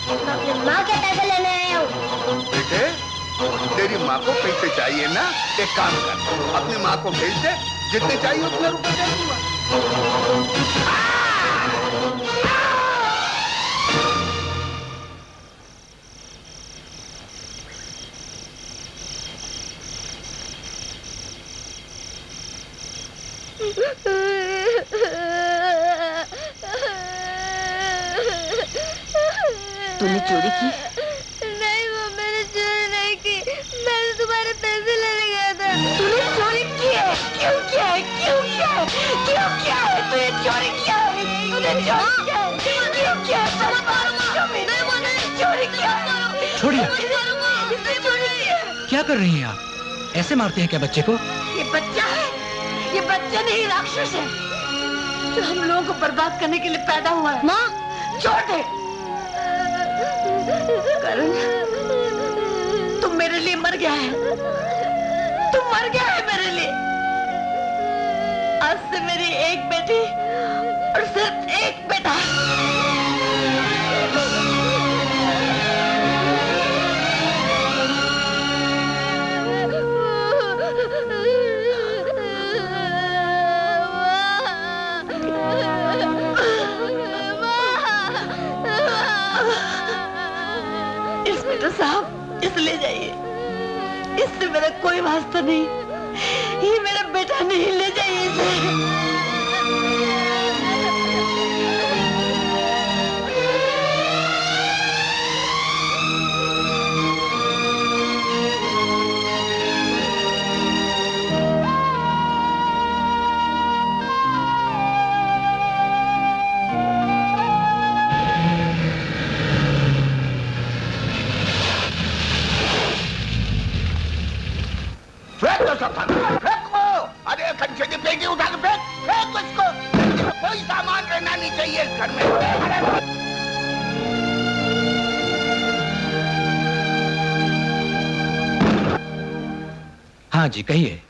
मैं अपनी माँ के पैसे लेने आया हूँ। बेटे, तेरी माँ को पैसे चाहिए ना? एक काम कर, अपनी माँ को भेज दे, जितने चाहिए उतने रुपए दे दूंगा। तूने चोरी की? नहीं वो मैंने चोरी नहीं की, मैंने तुम्हारे पैसे लेने गया था। तूने चोरी की है? क्यों किया है? क्यों किया है? क्यों किया है? तूने चोरी किया है? तूने चोरी किया है? क्यों किया है? चोरी किया है? छोड़िए। इसने चोरी किया है। क्या कर रही हैं आप? ऐसे मारते हैं क्या बच्चे को? ये बच्चा है, ये बच्चा नहीं राक्षस है जो हम लोगों को बर्बाद करने के लिए पैदा हुआ है। माँ, छोड़ दे। करण, तुम मेरे लिए मर गया है, तुम मर गया है मेरे लिए। आज से मेरी एक बेटी और सिर्फ एक बेटा। इंस्पेक्टर साहब, इसे ले जाइए, इससे मेरा कोई वास्ता नहीं, ये मेरा बेटा नहीं, ले जाइए इसे। फेंक दो सब सामान, फेंको। अरे कंचे की पेटी उठा के फेंक, फेंक उसको। कोई सामान रहना नहीं चाहिए इस घर में। अरे हाँ जी, कहिए।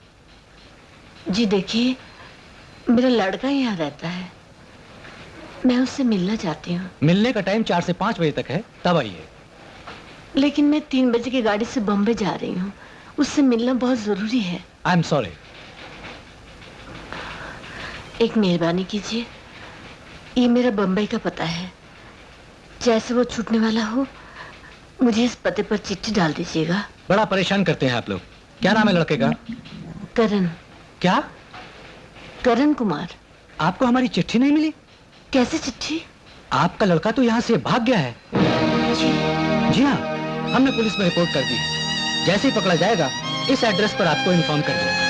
जी देखिए, मेरा लड़का यहाँ रहता है, मैं उससे मिलना चाहती हूँ। मिलने का टाइम 4 से 5 बजे तक है, तब आइए। लेकिन मैं 3 बजे की गाड़ी से बॉम्बे जा रही हूँ, उससे मिलना बहुत जरूरी है। I am sorry. एक मेहरबानी कीजिए, ये मेरा बम्बई का पता है, जैसे वो छूटने वाला हो मुझे इस पते पर चिट्ठी डाल दीजिएगा। बड़ा परेशान करते हैं आप लोग। क्या नाम है लड़के का? करण। क्या? करण कुमार। आपको हमारी चिट्ठी नहीं मिली? कैसे चिट्ठी? आपका लड़का तो यहाँ से भाग गया है। जी हाँ, हमने पुलिस में रिपोर्ट कर दी है। जैसे ही पकड़ा जाएगा, इस एड्रेस पर आपको इन्फॉर्म कर देंगे।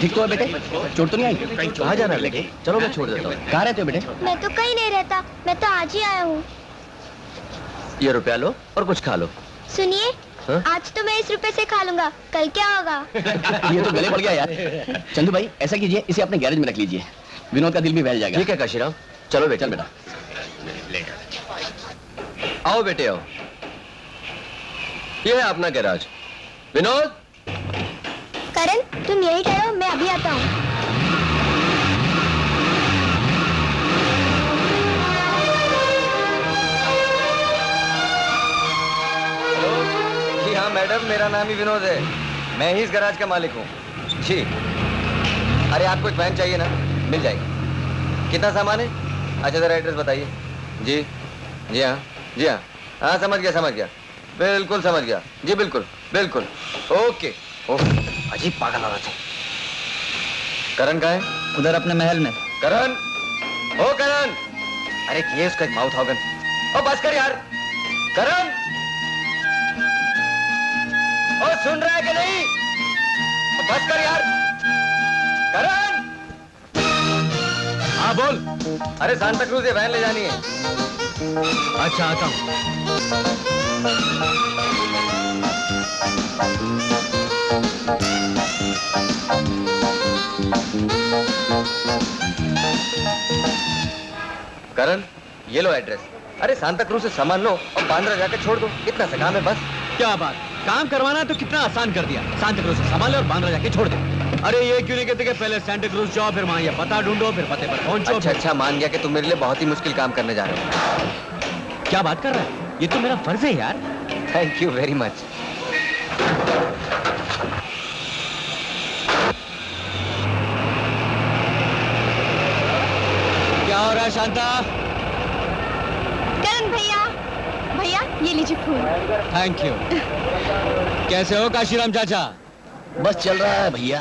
ठीक तो है बेटे, चोट तो नहीं आई? कहाँ जाना है बेटे? चलो मैं छोड़ देता हूँ। कहाँ रहते हो बेटे? मैं तो कहीं नहीं रहता, मैं तो आज ही आया हूँ। ये रुपया लो और कुछ खा लो। सुनिए, हाँ? आज तो मैं इस रुपए से खा लूंगा, कल क्या होगा? ये तो गले पड़ गया यार। चंदू भाई, ऐसा कीजिए, इसे अपने गैरेज में रख लीजिए, विनोद का दिल भी बहल जाएगा। ठीक है काशीराम, चलो बेटा। चल बेटा, आओ बेटे आओ, ये है अपना गैराज। विनोद, करण, तुम यही ठहरो, मैं अभी आता हूँ। जी हाँ मैडम, मेरा नाम ही विनोद है, मैं ही इस गैराज का मालिक हूँ जी। अरे आपको एक वैन चाहिए ना, मिल जाएगी। कितना सामान है? अच्छा जरा एड्रेस बताइए। जी जी हाँ, जी हाँ, हाँ समझ गया, बिल्कुल समझ गया जी, बिल्कुल बिल्कुल, ओके ओके। अजीब पागल औरत है। करण कहाँ है? उधर अपने महल में। करण, ओ करण, अरे ये उसका एक माउथ ऑर्गन। ओ बस कर यार, करण, ओ सुन रहा है कि नहीं? ओ बस कर यार, करण। हाँ बोल। अरे सांता क्रूज ये वैन ले जानी है। अच्छा आता हूँ। करण, ये लो एड्रेस। अरे सांता क्रूज से सामान लो और बांद्रा जाकर छोड़ दो, इतना सा काम है बस। क्या बात, काम करवाना तो कितना आसान कर दिया। सांता क्रूज से सामान ले और बांद्रा जाके छोड़ दे। अरे ये क्यों नहीं कहते कि पहले सांता क्रूज जाओ, फिर वहाँ ये पता ढूंढो, फिर पते पर पहुंचो। अच्छा अच्छा, मान गया कि तुम मेरे लिए बहुत ही मुश्किल काम करने जा रहे हो। क्या बात कर रहा है, ये तो मेरा फर्ज है यार। Thank you very much. क्या हो रहा है शांता? करण भैया, भैया ये लीजिए फूल। Thank you. कैसे हो काशीराम चाचा? बस चल रहा है भैया।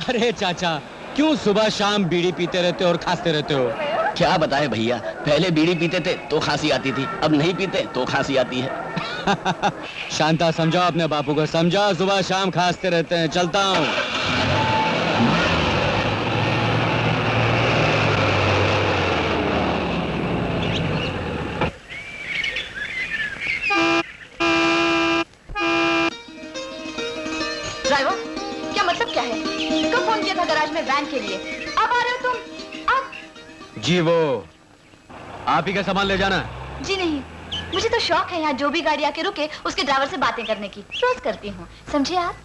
अरे चाचा, क्यों सुबह शाम बीड़ी पीते रहते हो और खांसते रहते हो? क्या बताएं भैया, पहले बीड़ी पीते थे तो खांसी आती थी, अब नहीं पीते तो खांसी आती है। शांता समझाओ अपने बापू को, समझाओ सुबह शाम खांसते रहते हैं। चलता हूँ। ड्राइवर, क्या मतलब क्या है? कब फोन किया था गैराज में वैन के लिए? अब आ रहे हो तुम? अब? जी वो आप ही का सामान ले जाना। जी नहीं, मुझे तो शौक है यहाँ जो भी गाड़ी आके रुके उसके ड्राइवर से बातें करने की। रोज करती हूँ, समझे आप?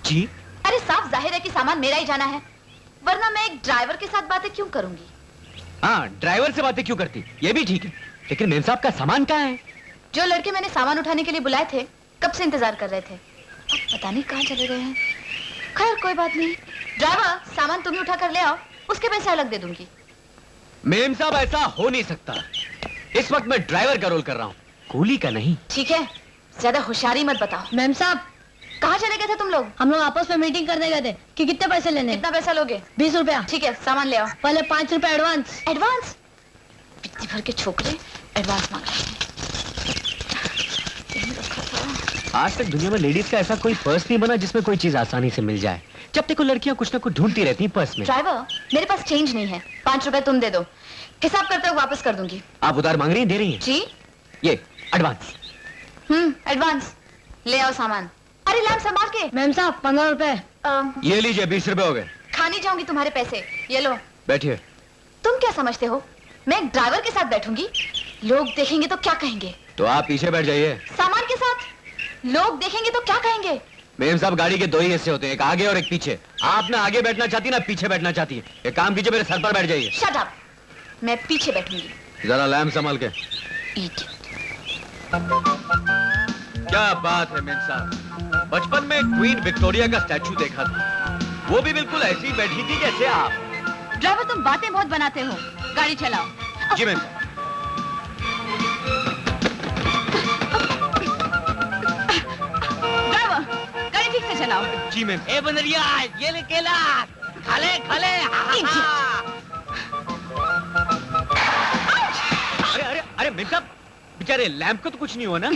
जी? अरे साफ जाहिर है कि सामान मेरा ही जाना है, वरना मैं एक ड्राइवर के साथ बातें क्यों करूंगी? हाँ, ड्राइवर से बातें क्यों करती, ये भी ठीक है, लेकिन मेम साहब का सामान कहाँ है? जो लड़के मैंने सामान उठाने के लिए बुलाए थे कब से इंतजार कर रहे थे, अब पता नहीं कहाँ चले गए हैं। खैर कोई बात नहीं, ड्राइवर सामान तुम ही उठा कर ले आओ, उसके पैसे अलग दे दूंगी। मेम साहब ऐसा हो नहीं सकता, इस वक्त मैं ड्राइवर का रोल कर रहा हूँ, कूली का नहीं। ठीक है, ज्यादा होशियारी मत बताओ। मैम साहब, कहाँ चले गए थे तुम लोग? हम लोग आपस में मीटिंग करने गए थे कि कितने पैसे लेने। कितना पैसा लोगे? 20 रुपया। ठीक है, सामान ले आओ। पहले 5 रुपया एडवांस। एडवांस? पिट्टी भर के छोकरे एडवांस मांग रहे हैं। आज तक दुनिया में लेडीज का ऐसा कोई पर्स नहीं बना जिसमें कोई चीज आसानी से मिल जाए। जब देखो लड़कियां कुछ ना कुछ ढूंढती रहती हैं पर्स में। ड्राइवर, मेरे पास चेंज नहीं है, 5 रुपए तुम दे दो, हिसाब करते हुए वापस कर दूंगी। आप उधार मांग रही हैं, दे रही हैं? जी? ये एडवांस। एडवांस। ले आओ सामान। अरे लैम्प संभाल के। मैम साहब 15 रुपए। ये लीजिए 20 रुपए हो गए। खा नहीं जाऊंगी तुम्हारे पैसे, ये लो। बैठिए। तुम क्या समझते हो, मैं एक ड्राइवर के साथ बैठूंगी? लोग देखेंगे तो क्या कहेंगे? तो आप पीछे बैठ जाइए। सामान के साथ लोग देखेंगे तो क्या कहेंगे? मेम साहब गाड़ी के 2 ही हिस्से होते हैं, एक आगे और एक पीछे। आप ना आगे बैठना चाहती ना पीछे बैठना चाहती है। एक काम कीजिए, मेरे सर पर बैठ जाइए। शट अप, मैं पीछे बैठूंगी। जरा लैम्प संभाल के। Idiot. क्या बात है मेम साहब, बचपन में क्वीन विक्टोरिया का स्टैचू देखा था, वो भी बिल्कुल ऐसी बैठी थी जैसे आप। ड्राइवर तुम बातें बहुत बनाते हो, गाड़ी चलाओ। जी मेम साहब। ड्राइवर गाड़ी ठीक से चलाओ। जी मैम। ए बनरिया, ये ले केला, खाले खाले। अरे अरे अरे मेम साहब, बेचारे लैंप को तो कुछ नहीं हुआ ना?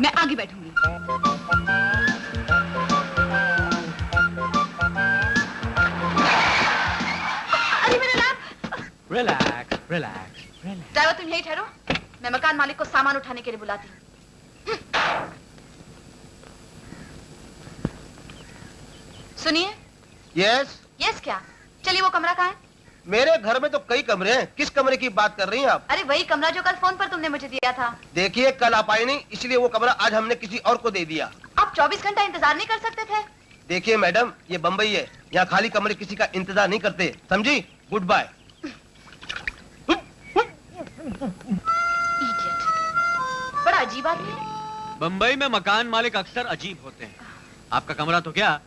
मैं आगे बैठूंगी। अरे मेरा lap. Relax relax relax. Driver तुम यही ठहरो, मैं मकान मालिक को सामान उठाने के लिए बुलाती हूँ। सुनिए। यस। यस क्या? चलिए वो कमरा कहाँ है? मेरे घर में तो कई कमरे हैं, किस कमरे की बात कर रही हैं आप? अरे वही कमरा जो कल फोन पर तुमने मुझे दिया था। देखिए कल आप आई नहीं, इसलिए वो कमरा आज हमने किसी और को दे दिया। आप 24 घंटा इंतजार नहीं कर सकते थे? देखिए मैडम, ये बम्बई है, यहाँ खाली कमरे किसी का इंतजार नहीं करते, समझी? Good bye. Idiot. बड़ा अजीब आदमी है। बंबई में मकान मालिक अक्सर अजीब होते हैं। आपका कमरा तो क्या,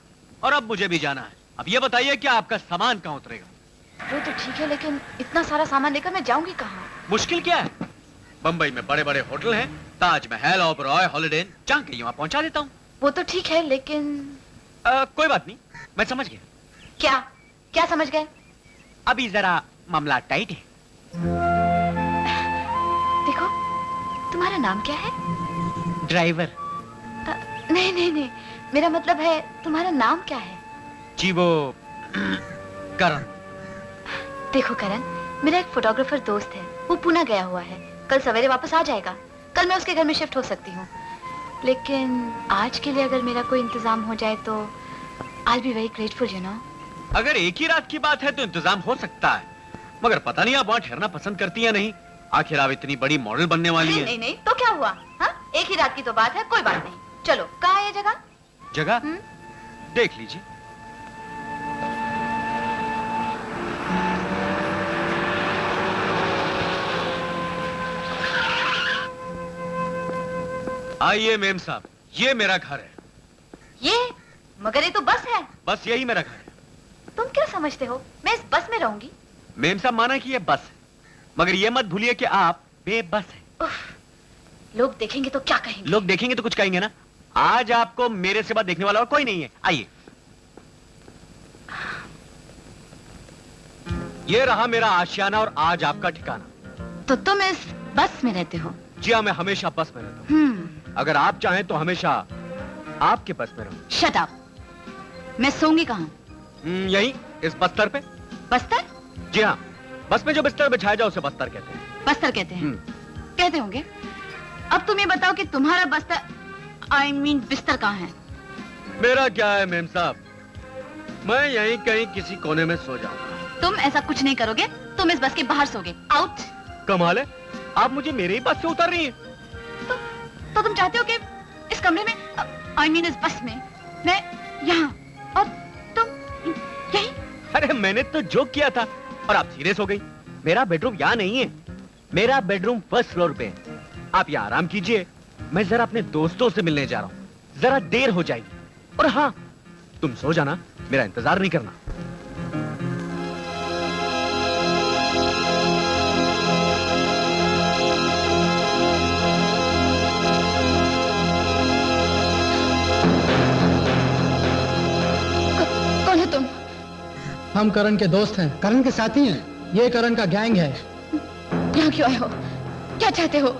और अब मुझे भी जाना है। अब ये बताइए कि आपका सामान कहाँ उतरेगा? वो तो ठीक है, लेकिन इतना सारा सामान लेकर मैं जाऊंगी कहाँ? मुश्किल क्या है, बंबई में बड़े बड़े होटल हैं, ताजमहल, ओबरॉय, हॉलिडे इन, चाह के वहाँ पहुँचा देता हूँ। वो तो ठीक है, लेकिन कोई बात नहीं, मैं समझ गया। क्या क्या समझ गए? अभी जरा मामला टाइट है। देखो, तुम्हारा नाम क्या है? ड्राइवर। नहीं नहीं नहीं, मेरा मतलब है तुम्हारा नाम क्या है? जी वो करण। देखो करण, मेरा एक फोटोग्राफर दोस्त है, वो पुणे गया हुआ है, कल सवेरे वापस आ जाएगा। कल मैं उसके घर में शिफ्ट हो सकती हूँ, लेकिन आज के लिए अगर मेरा कोई इंतजाम हो जाए तो I'll be very grateful, you know. अगर एक ही रात की बात है तो इंतजाम हो सकता है, मगर पता नहीं आप वहाँ ठहरना पसंद करती है नहीं। आखिर आप इतनी बड़ी मॉडल बनने वाली है। नहीं नहीं, तो क्या हुआ? हाँ, एक ही रात की तो बात है, कोई बात नहीं। चलो, कहाँ है ये जगह? जगह देख लीजिए। आइए मेम साहब, ये मेरा घर है। ये? मगर ये तो बस है। बस यही मेरा घर है। तुम क्या समझते हो मैं इस बस में रहूंगी? मेम साहब माना कि ये बस है, मगर ये मत भूलिए कि आप बेबस हैं। उफ, लोग देखेंगे तो क्या कहेंगे? लोग देखेंगे तो कुछ कहेंगे ना। आज आपको मेरे सिवा देखने वाला और कोई नहीं है। आइए, ये रहा मेरा आशियाना और आज आपका ठिकाना। तो तुम इस बस में रहते हो? जी हाँ, मैं हमेशा बस में रहता हूँ। अगर आप चाहें तो हमेशा आपके बस में रहूं। Shut up. मैं सोऊंगी कहाँ? यही इस बस्तर पे। बस्तर? जी हाँ, बस में जो बिस्तर बिछाया जाए उसे बस्तर कहते हैं। बस्तर कहते हैं? कहते होंगे। अब तुम ये बताओ कि तुम्हारा बस्तर I mean बिस्तर कहाँ है? मेरा क्या है मेम साहब, मैं यहीं कहीं किसी कोने में सो जाऊंगा। तुम ऐसा कुछ नहीं करोगे, तुम इस बस के बाहर सोगे। आउट। कमाल है, आप मुझे मेरे ही बस से उतार रही हैं। तो तुम चाहते हो कि इस कमरे में I mean इस बस में मैं यहाँ और तुम यहीं? अरे मैंने तो जोक किया था और आप सीरियस हो गई। मेरा बेडरूम यहाँ नहीं है, मेरा बेडरूम फर्स्ट फ्लोर पे है। आप यहाँ आराम कीजिए, मैं जरा अपने दोस्तों से मिलने जा रहा हूँ, जरा देर हो जाएगी। और हाँ, तुम सो जाना, मेरा इंतजार नहीं करना। कौन है तुम? हम करण के दोस्त हैं, करण के साथी हैं। ये करण का गैंग है। यहाँ क्यों आए हो? क्या चाहते हो?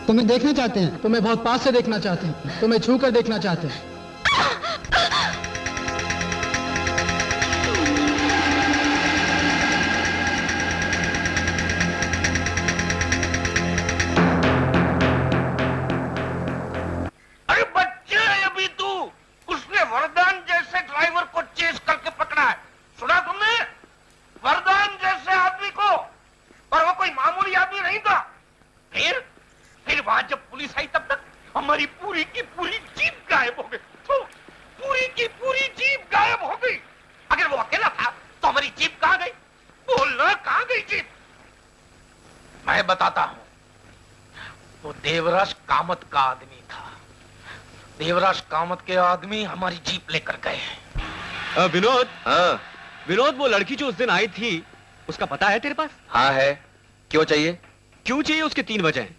तुम्हें देखना चाहते हैं, तुम्हें बहुत पास से देखना चाहते हैं, तुम्हें छू कर देखना चाहते हैं। अरे बच्चे है अभी तू, उसने वरदान जैसे ड्राइवर को चेस करके पकड़ा है। सुना तुमने? वरदान जैसे आदमी को, और वो कोई मामूली आदमी नहीं था। फिर वहां जब पुलिस आई तब तक हमारी पूरी की पूरी जीप गायब हो गई। तो पूरी की पूरी जीप गायब हो गई। अगर वो अकेला था तो हमारी जीप कहां गई? बोलना, कहां गई जीप? मैं बताता हूं। वो देवराज कामत का आदमी था। देवराज कामत के आदमी हमारी जीप लेकर गए। विनोद। हाँ विनोद, वो लड़की जो उस दिन आई थी, उसका पता है तेरे पास? हाँ है। क्यों चाहिए? क्यों चाहिए उसके 3 वजह हैं।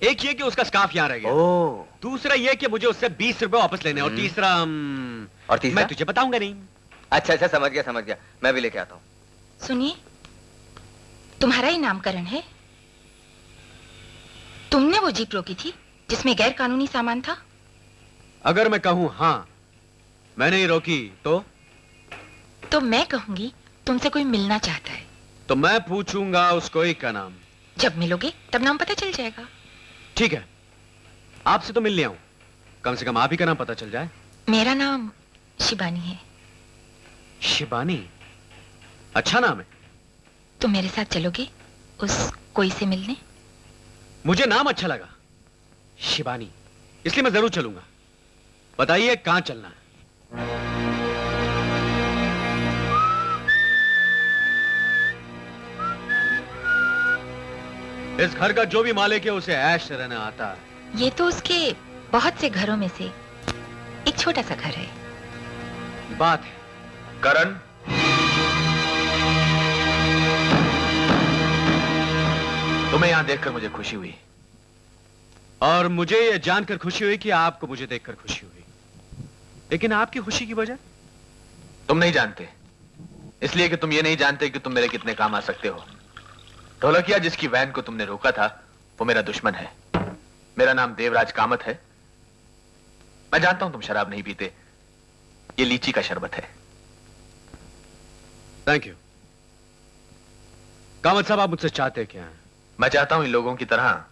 एक ये कि उसका स्कार्फ यहाँ रह गया। ओह। दूसरा ये कि मुझे उससे 20 रुपए वापस लेने, और तीसरा और तीसरा? मैं तुझे बताऊंगा नहीं। अच्छा अच्छा, समझ गया, मैं भी लेके आता हूँ। सुनिए, तुम्हारा ही नामकरण है? तुमने वो जीप रोकी थी जिसमें गैर कानूनी सामान था? अगर मैं कहूँ हाँ मैंने ही रोकी तो मैं कहूंगी तुमसे कोई मिलना चाहता है। तो मैं पूछूंगा उस कोई का नाम। जब मिलोगे तब नाम पता चल जाएगा। ठीक है, आपसे तो मिल लिया हूं, कम से कम आप ही का नाम पता चल जाए। मेरा नाम शिबानी है। शिबानी? अच्छा नाम है। तुम मेरे साथ चलोगे उस कोई से मिलने? मुझे नाम अच्छा लगा, शिबानी, इसलिए मैं जरूर चलूंगा। बताइए कहां चलना है? इस घर का जो भी मालिक है उसे ऐश से रहना आता है। ये तो उसके बहुत से घरों में से एक छोटा सा घर है। बात है करण, तुम्हें यहां देखकर मुझे खुशी हुई। और मुझे यह जानकर खुशी हुई कि आपको मुझे देखकर खुशी हुई। लेकिन आपकी खुशी की वजह? तुम नहीं जानते, इसलिए कि तुम ये नहीं जानते कि तुम मेरे कितने काम आ सकते हो। ढोलकिया जिसकी वैन को तुमने रोका था वो मेरा दुश्मन है। मेरा नाम देवराज कामत है। मैं जानता हूं तुम शराब नहीं पीते, ये लीची का शरबत है। Thank you. कामत साहब, आप मुझसे चाहते क्या हैं? मैं चाहता हूं इन लोगों की तरह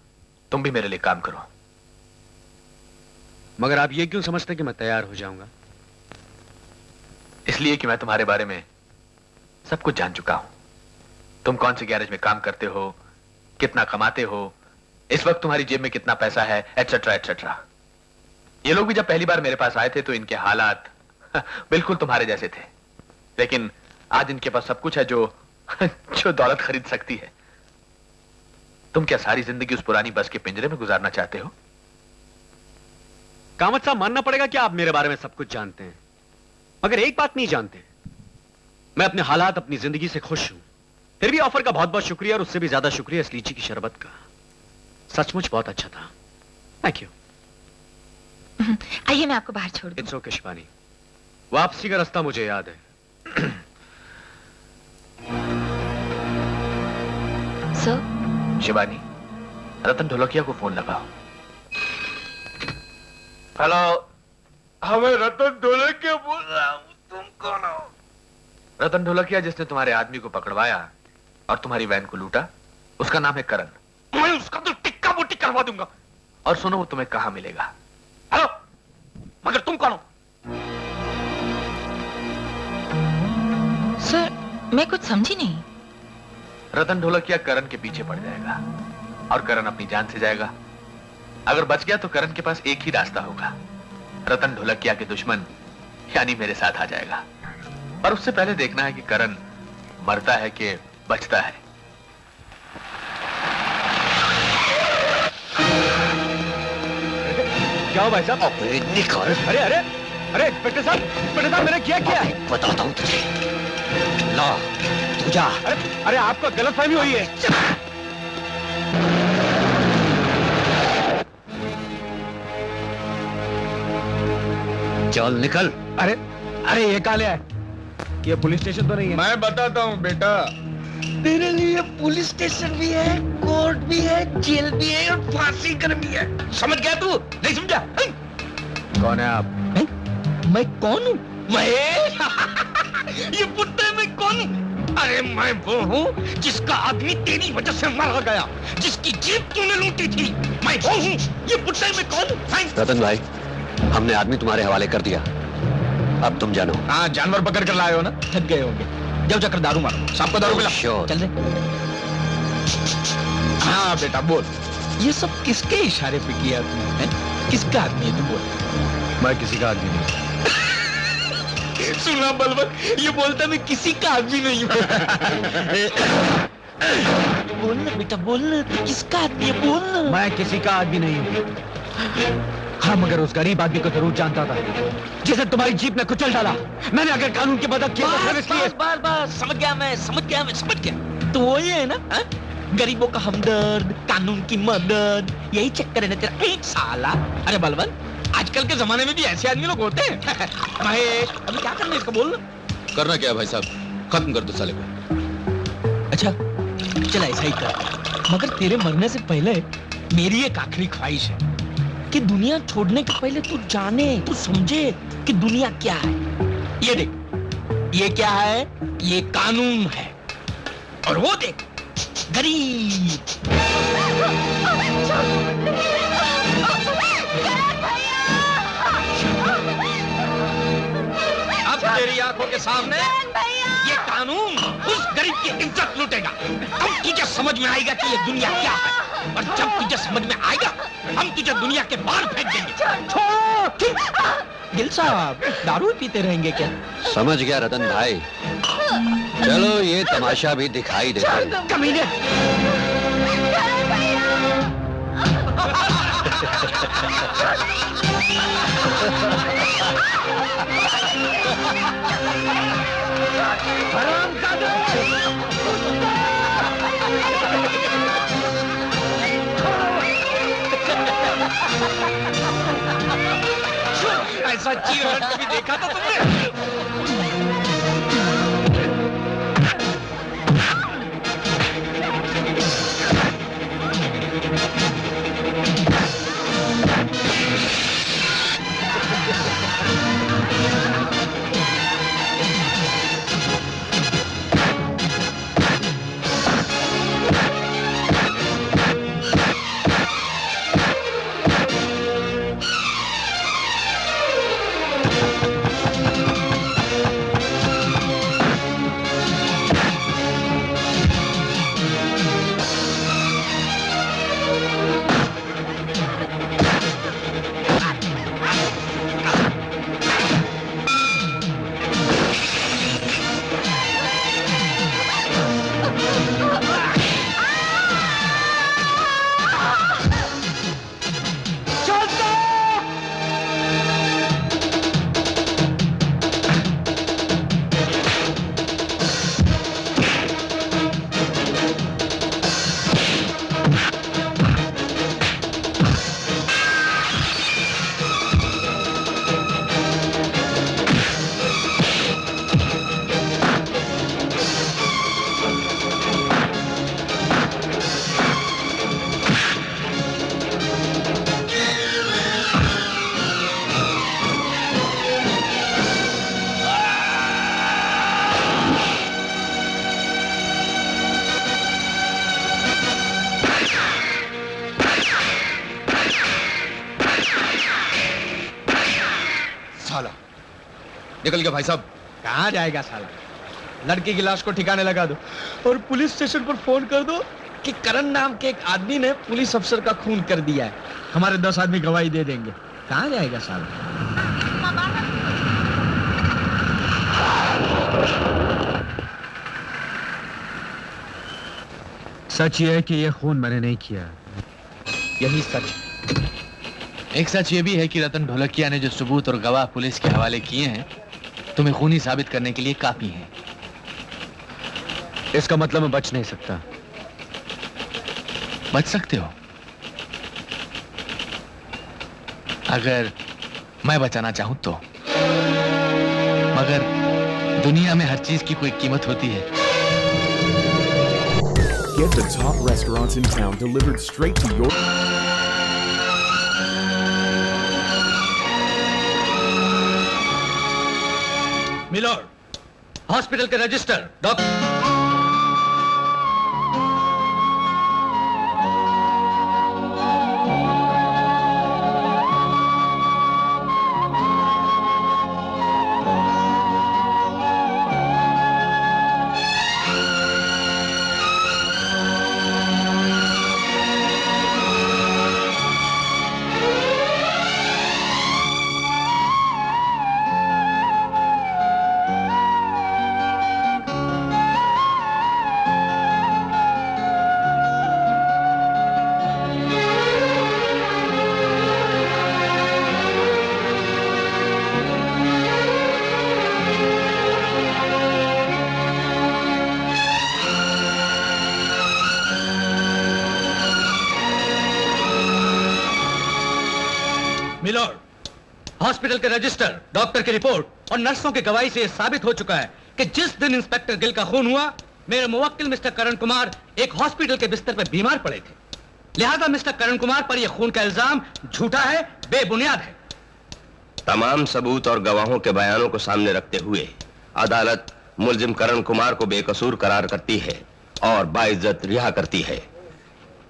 तुम भी मेरे लिए काम करो। मगर आप ये क्यों समझते कि मैं तैयार हो जाऊंगा? इसलिए कि मैं तुम्हारे बारे में सब कुछ जान चुका हूं। तुम कौन से गैरेज में काम करते हो, कितना कमाते हो, इस वक्त तुम्हारी जेब में कितना पैसा है, एटसेट्रा एटसेट्रा। ये लोग भी जब पहली बार मेरे पास आए थे तो इनके हालात बिल्कुल तुम्हारे जैसे थे, लेकिन आज इनके पास सब कुछ है जो जो दौलत खरीद सकती है। तुम क्या सारी जिंदगी उस पुरानी बस के पिंजरे में गुजारना चाहते हो? कामत साहब, मानना पड़ेगा कि आप मेरे बारे में सब कुछ जानते हैं, मगर एक बात नहीं जानते। मैं अपने हालात, अपनी जिंदगी से खुश हूं। फिर भी ऑफर का बहुत बहुत शुक्रिया, और उससे भी ज्यादा शुक्रिया इस लीची की शरबत का। सचमुच बहुत अच्छा था। Thank you. आइए, मैं आपको बाहर छोड़ दूं। इट्स ओके शिवानी, वापसी का रास्ता मुझे याद है। सर, शिवानी, रतन ढोलकिया को फोन लगाओ। हेलो, हमें रतन ढोलकिया बोल रहा हूँ। तुम कौन हो? रतन ढोलकिया जिसने तुम्हारे आदमी को पकड़वाया और तुम्हारी वैन को लूटा, उसका नाम है करण। मैं उसका तो टिक्का बोटी करवा दूंगा। और सुनो, वो तुम्हें कहां मिलेगा? हेलो, मगर तुम कौन हो? सर, मैं कुछ समझी नहीं। रतन ढोलकिया करण के पीछे पड़ जाएगा और करण अपनी जान से जाएगा। अगर बच गया तो करण के पास एक ही रास्ता होगा, रतन ढोलकिया के दुश्मन यानी मेरे साथ आ जाएगा। पर उससे पहले देखना है कि करण मरता है कि बचता है। क्या हो भाई साहब? निकाल। अरे अरे अरे इंस्पेक्टर साहब, मैंने क्या किया? बताता हूँ तुझे। ला, तू जा। अरे आपको गलतफहमी हुई है। चल निकल। अरे अरे, ये काले है, ये पुलिस स्टेशन तो नहीं है। मैं बताता हूँ बेटा, तेरे लिए पुलिस स्टेशन भी है, कोर्ट भी है, जेल भी है और फांसी घर भी है। समझ गया तू? नहीं समझा? कौन है आप? मैं कौन हूँ? मैं ये पुट्टे में कौन हूँ? अरे मैं वो हूँ जिसका आदमी तेरी वजह से मारा गया, जिसकी जीप तूने लूटी थी। मैं वो हूँ। ये पुट्टे में कौन हूँ? रतन भाई, हमने आदमी तुम्हारे हवाले कर दिया, अब तुम जानो। हाँ, जानवर पकड़ कर लाए हो ना? थक गए होंगे। जाओ जाकर दारू मारो, सबको दारू पिला। Sure. चल दे। हाँ बेटा बोल, ये सब किसके इशारे पे किया तुमने? किसका आदमी है तू? बोल। मैं किसी का आदमी नहीं। सुना बलबल, ये बोलता मैं किसी का आदमी नहीं हूँ। बोल ना बेटा, बोल ना, तू किसका आदमी है? बोल ना। मैं किसी का आदमी नहीं हूँ। हाँ, मगर उस गरीब आदमी को जरूर जानता था जिसे तुम्हारी जीप ने कुचल डाला। मैंने अगर कानून की मदद की तो फिर इसलिए। बस समझ गया मैं, समझ गया। तो वो ये है ना, हा? गरीबों का हमदर्द, कानून की मदद, यही चक्कर है ना तेरा। एक साला। अरे बलबल, आजकल के जमाने में भी ऐसे आदमी लोग होते हैं। महेश, अभी क्या करना है इसको? बोल ना। करना क्या है भाई साहब? खत्म कर दो साले को। अच्छा चल, ऐसा ही कर। मगर तेरे मरने से पहले मेरी एक आखिरी ख्वाहिश है कि दुनिया छोड़ने के पहले तू जाने, तू समझे कि दुनिया क्या है। ये देख, ये क्या है? ये कानून है। और वो देख, गरीब। अब तेरी आंखों के सामने ये कानून उस गरीब की इज्जत लूटेगा। अब तुझे समझ में आएगा कि ये दुनिया क्या है। और जब तुझे समझ में आएगा, हम तुझे दुनिया के बाहर फेंक देंगे। दिल साहब, दारू पीते रहेंगे क्या? समझ गया रतन भाई। चलो ये तमाशा भी दिखाई देता है। कमीने। ऐसा चीर कभी देखा था तुमने? निकल गया भाई साहब। कहाँ जाएगा साला? लड़की की लाश को ठिकाने लगा दो और पुलिस स्टेशन पर फोन कर दो कि करण नाम के एक आदमी ने पुलिस अफसर का खून कर दिया है। हमारे 10 आदमी गवाही दे देंगे। कहाँ जाएगा साला? सच ये है कि ये खून मैंने नहीं किया, यही सच। एक सच ये भी है कि रतन ढोलकिया ने जो सबूत और गवाह पुलिस के हवाले किए हैं तुम्हें खूनी साबित करने के लिए काफी हैं। इसका मतलब मैं बच नहीं सकता। बच सकते हो अगर मैं बचाना चाहूं तो, मगर दुनिया में हर चीज की कोई कीमत होती है। Get the top restaurants in town delivered straight to your... मिलोर, हॉस्पिटल के रजिस्टर, डॉक्टर। मिलोर, हॉस्पिटल के रजिस्टर, डॉक्टर की रिपोर्ट और नर्सों की गवाही से यह साबित हो चुका है कि जिस दिन इंस्पेक्टर गिल का खून हुआ, मेरे मुवक्किल मिस्टर करण कुमार एक हॉस्पिटल के बिस्तर पर बीमार पड़े थे। लिहाजा मिस्टर करण कुमार पर यह खून का इल्जाम झूठा है, बेबुनियाद है। तमाम सबूत और गवाहों के बयानों को सामने रखते हुए अदालत मुलजिम करण कुमार को बेकसूर करार करती है और बाइज्जत रिहा करती है।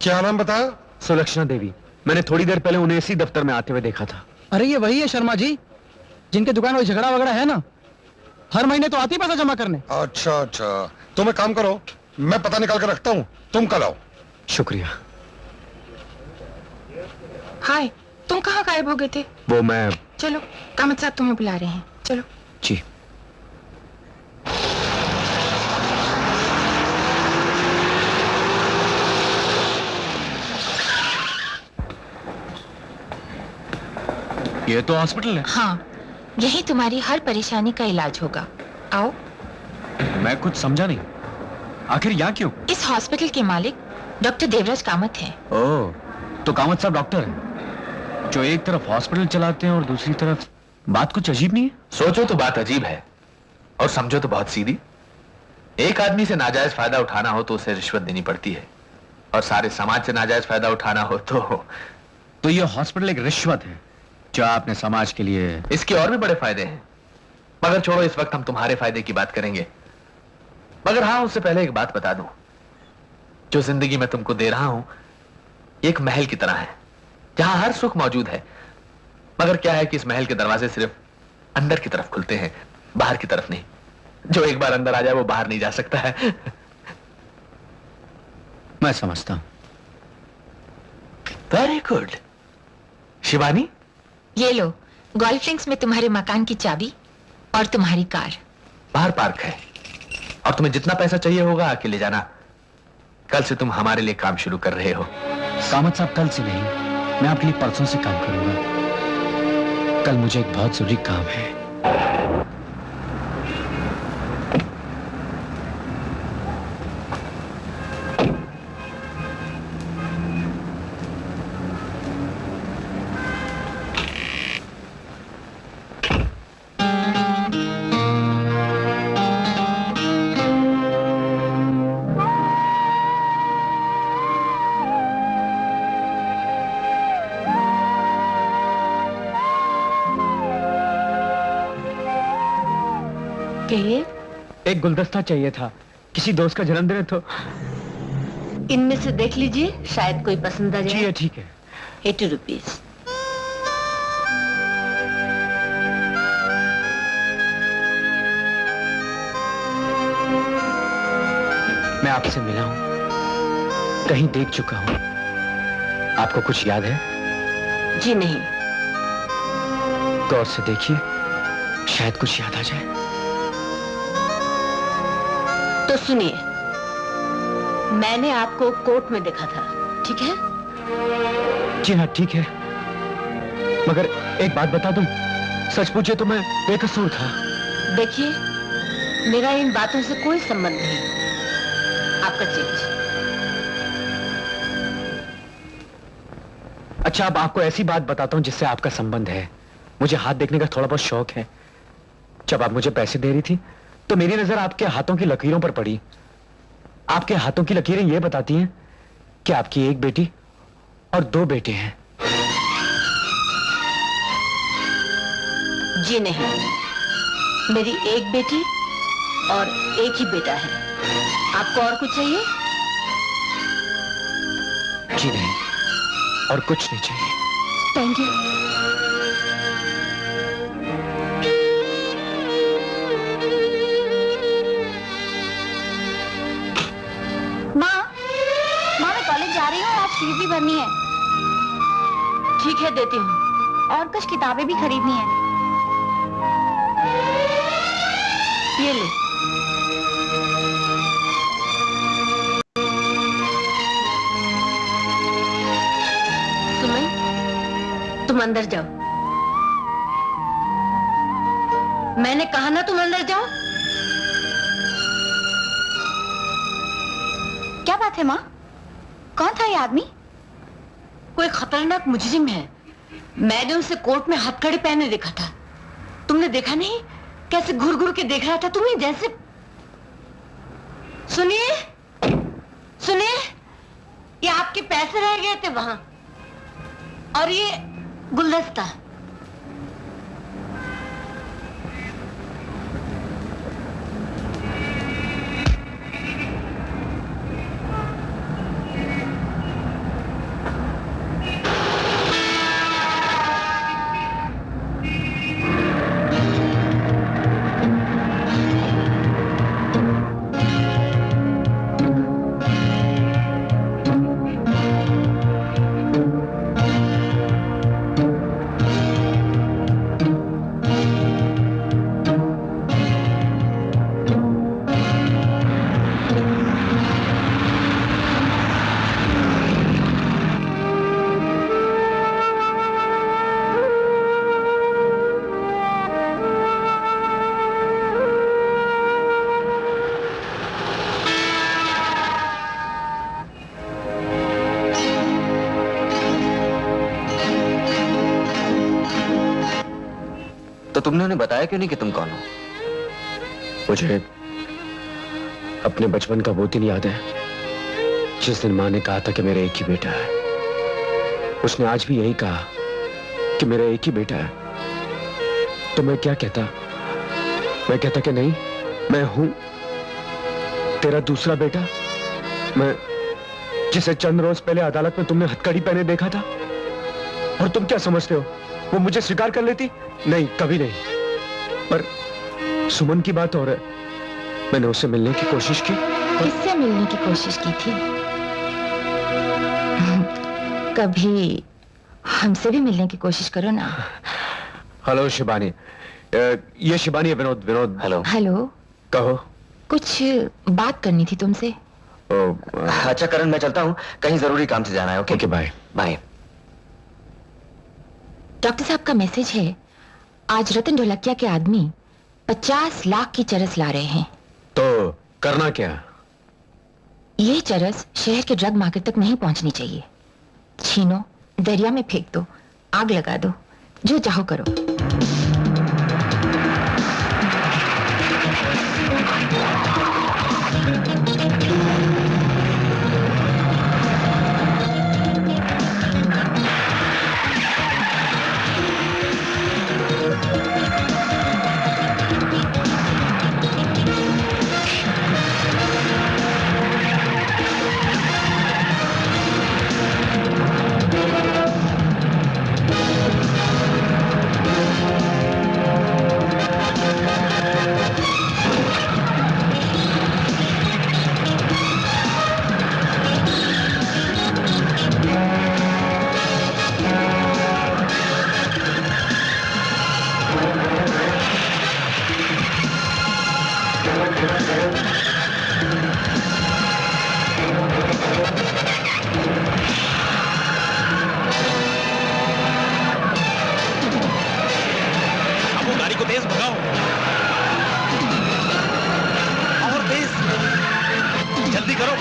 क्या नाम बताया? सुलक्षणा देवी। मैंने थोड़ी देर पहले उन्हें इसी दफ्तर में आते हुए देखा था। अरे ये वही है शर्मा जी जिनके दुकान में झगड़ा वगड़ा है ना, हर महीने तो आती पैसा जमा करने। अच्छा अच्छा, तुम एक काम करो, मैं पता निकाल कर रखता हूँ, तुम कल आओ। शुक्रिया। हाय, तुम कहाँ गायब हो गए थे? वो मैं... चलो, कामत साहब तुम्हें बुला रहे हैं, चलो। जी। ये तो हॉस्पिटल है। हाँ, यही तुम्हारी हर परेशानी का इलाज होगा। आओ। मैं कुछ समझा नहीं, आखिर यहाँ क्यों? इस हॉस्पिटल के मालिक डॉक्टर देवराज कामत हैं। ओह, तो कामत साहब डॉक्टर हैं जो एक तरफ हॉस्पिटल चलाते हैं और दूसरी तरफ... बात कुछ अजीब नहीं है? सोचो तो बात अजीब है और समझो तो बहुत सीधी। एक आदमी से नाजायज फायदा उठाना हो तो उसे रिश्वत देनी पड़ती है, और सारे समाज से नाजायज फायदा उठाना हो तो ये हॉस्पिटल एक रिश्वत है जो आपने समाज के लिए... इसके और भी बड़े फायदे हैं, मगर छोड़ो, इस वक्त हम तुम्हारे फायदे की बात करेंगे। मगर हाँ, उससे पहले एक बात बता दूं, जो जिंदगी में तुमको दे रहा हूं एक महल की तरह है जहां हर सुख मौजूद है, मगर क्या है कि इस महल के दरवाजे सिर्फ अंदर की तरफ खुलते हैं, बाहर की तरफ नहीं। जो एक बार अंदर आ जाए वो बाहर नहीं जा सकता है। मैं समझता हूं। Very good. शिवानी, ये लो, गोल्फ लिंक्स में तुम्हारे मकान की चाबी और तुम्हारी कार। बाहर पार्क है, और तुम्हें जितना पैसा चाहिए होगा आके ले जाना। कल से तुम हमारे लिए काम शुरू कर रहे हो। कामत साहब, कल से नहीं, मैं आपके लिए परसों से काम करूंगा। कल मुझे एक बहुत जरूरी काम है। एक गुलदस्ता चाहिए था, किसी दोस्त का जन्मदिन है तो। इनमें से देख लीजिए, शायद कोई पसंद आ जाए। ठीक है। 80 रुपीज। मैं आपसे मिला हूं, कहीं देख चुका हूं। आपको कुछ याद है? जी नहीं। गौर से देखिए, शायद कुछ याद आ जाए। तो सुनिए, मैंने आपको कोर्ट में देखा था, ठीक है? जी हाँ, ठीक है। मगर एक बात बता दूं, सच पूछे तो मैं बेकसूर था। देखिए, मेरा इन बातों से कोई संबंध नहीं। आपका चेंज। अच्छा, अब आपको ऐसी बात बताता हूं जिससे आपका संबंध है। मुझे हाथ देखने का थोड़ा बहुत शौक है। जब आप मुझे पैसे दे रही थी तो मेरी नजर आपके हाथों की लकीरों पर पड़ी। आपके हाथों की लकीरें यह बताती हैं कि आपकी एक बेटी और 2 बेटे हैं। जी नहीं, मेरी एक बेटी और एक ही बेटा है। आपको और कुछ चाहिए? जी नहीं, और कुछ नहीं चाहिए। Thank you. माँ मैं कॉलेज जा रही हूँ, आज फीस भी भरनी है। ठीक है, देती हूँ। और कुछ किताबें भी खरीदनी है। ये ले। सुमन, तुम अंदर जाओ। मैंने कहा ना तुम अंदर जाओ। क्या बात है माँ? कौन था ये आदमी? कोई खतरनाक मुजरिम है। मैंने उसे कोर्ट में हथकड़ी पहने देखा था। तुमने देखा नहीं कैसे घुर घुर के देख रहा था तुम्हें? जैसे सुनिए, सुनिए, ये आपके पैसे रह गए थे वहां, और ये गुलदस्ता। तो तुमने उन्हें बताया क्यों नहीं कि तुम कौन हो? मुझे अपने बचपन का वो दिन याद है जिस दिन माँ ने कहा था कि मेरा एक ही बेटा है। उसने आज भी यही कहा कि मेरा एक ही बेटा है। तो मैं क्या कहता? मैं कहता कि नहीं, मैं हूं तेरा दूसरा बेटा, मैं जिसे चंद रोज पहले अदालत में तुमने हथकड़ी पहने देखा था। और तुम क्या समझते हो वो मुझे स्वीकार कर लेती? नहीं, कभी नहीं। पर सुमन की बात और है, मैंने उससे मिलने की कोशिश की। किससे मिलने की कोशिश की थी? कभी हमसे भी मिलने की कोशिश करो ना। हेलो शिबानी, ये शिबानी है। विनोद, विनोद। हेलो। हेलो। कहो। कुछ बात करनी थी तुमसे। अच्छा करण, मैं चलता हूँ, कहीं जरूरी काम से जाना है। Okay, bye bye. डॉक्टर साहब का मैसेज है, आज रतन ढोलकिया के आदमी 50 लाख की चरस ला रहे हैं। तो करना क्या? ये चरस शहर के ड्रग मार्केट तक नहीं पहुंचनी चाहिए। छीनो, दरिया में फेंक दो, आग लगा दो, जो चाहो करो। अब वो गाड़ी को तेज भगाओ, और तेज, जल्दी करो।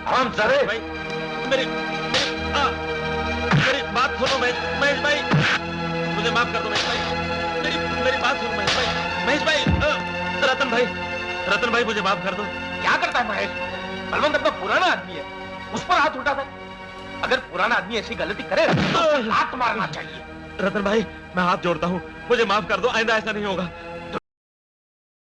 हम सरे भाई मेरी मेरी बात सुनो महेश भाई, मुझे माफ कर दो महेश भाई, मेरी बात सुनो महेश भाई, रतन भाई मुझे माफ कर दो। क्या करता है महेश? बलवंत अपना पुराना आदमी है, उस पर हाथ उठाता है। अगर पुराना आदमी ऐसी गलती करे तो हाथ मारना चाहिए। रतन भाई मैं हाथ जोड़ता हूँ, मुझे माफ कर दो, आइंदा ऐसा नहीं होगा।